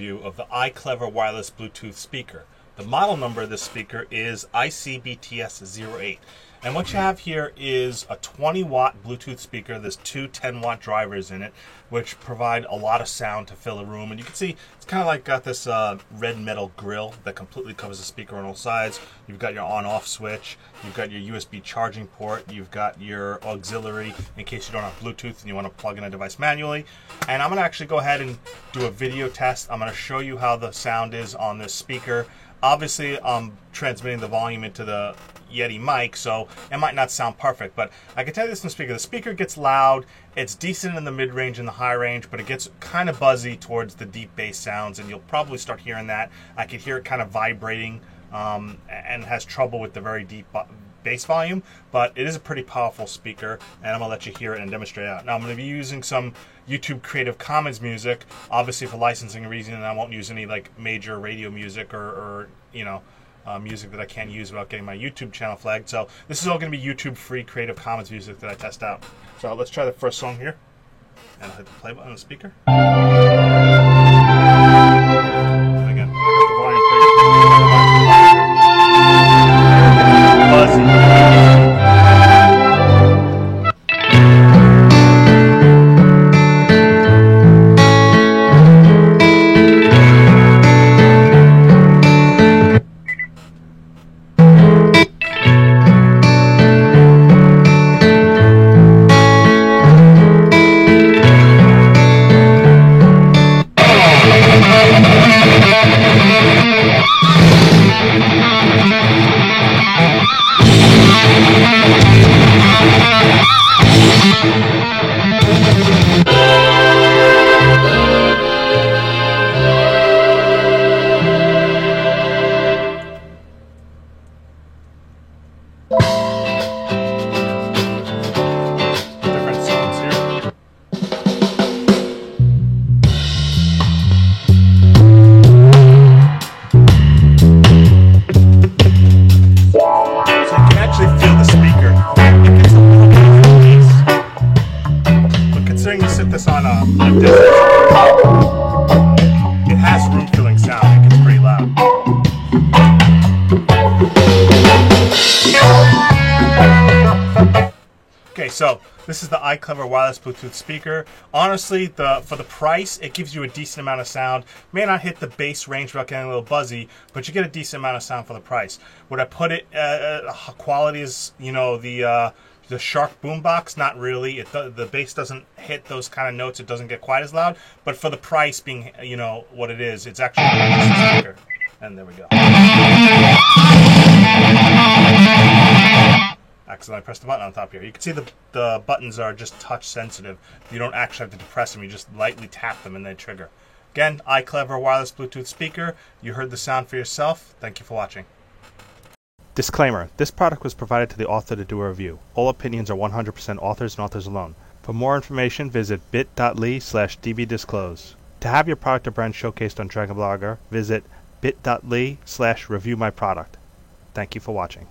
review of the iClever wireless Bluetooth speaker. The model number of this speaker is ICBTS08. And what you have here is a 20 watt Bluetooth speaker. There's two 10 watt drivers in it, which provide a lot of sound to fill a room. And you can see it's kind of like got this red metal grill that completely covers the speaker on all sides. You've got your on-off switch. You've got your USB charging port. You've got your auxiliary in case you don't have Bluetooth and you want to plug in a device manually. And I'm going to actually go ahead and do a video test. I'm going to show you how the sound is on this speaker. Obviously, I'm transmitting the volume into the Yeti mic, so it might not sound perfect, but I can tell you this in the speaker. The speaker gets loud, it's decent in the mid-range and the high range, but it gets kind of buzzy towards the deep bass sounds, and you'll probably start hearing that. I can hear it kind of vibrating and has trouble with the very deep bass volume, but it is a pretty powerful speaker, and I'm going to let you hear it and demonstrate it out. Now, I'm going to be using some YouTube Creative Commons music, obviously for licensing reasons, and I won't use any like major radio music or you know, music that I can't use without getting my YouTube channel flagged. So this is all going to be YouTube free Creative Commons music that I test out. So let's try the first song here, and I'll hit the play button on the speaker. And again, I got the volume pretty buzzy. Different sounds here. So you can actually feel the speaker. It gets a little bit of bass, but considering you sit this on a desert, it has room filling sound. It gets pretty loud. Okay, so this is the iClever wireless Bluetooth speaker. Honestly, for the price, it gives you a decent amount of sound. May not hit the bass range without getting a little buzzy, but you get a decent amount of sound for the price. Would I put it quality is, you know, the Shark boombox? Not really. The bass doesn't hit those kind of notes. It doesn't get quite as loud. But for the price being, you know, what it is, it's actually a decent speaker. And there we go. Accidentally pressed the button on top here. You can see the buttons are just touch sensitive. You don't actually have to depress them. You just lightly tap them and they trigger. Again, iClever wireless Bluetooth speaker. You heard the sound for yourself. Thank you for watching. Disclaimer. This product was provided to the author to do a review. All opinions are 100% authors and authors alone. For more information, visit bit.ly/dbdisclose. To have your product or brand showcased on Dragon Blogger, visit bit.ly/reviewmyproduct. Thank you for watching.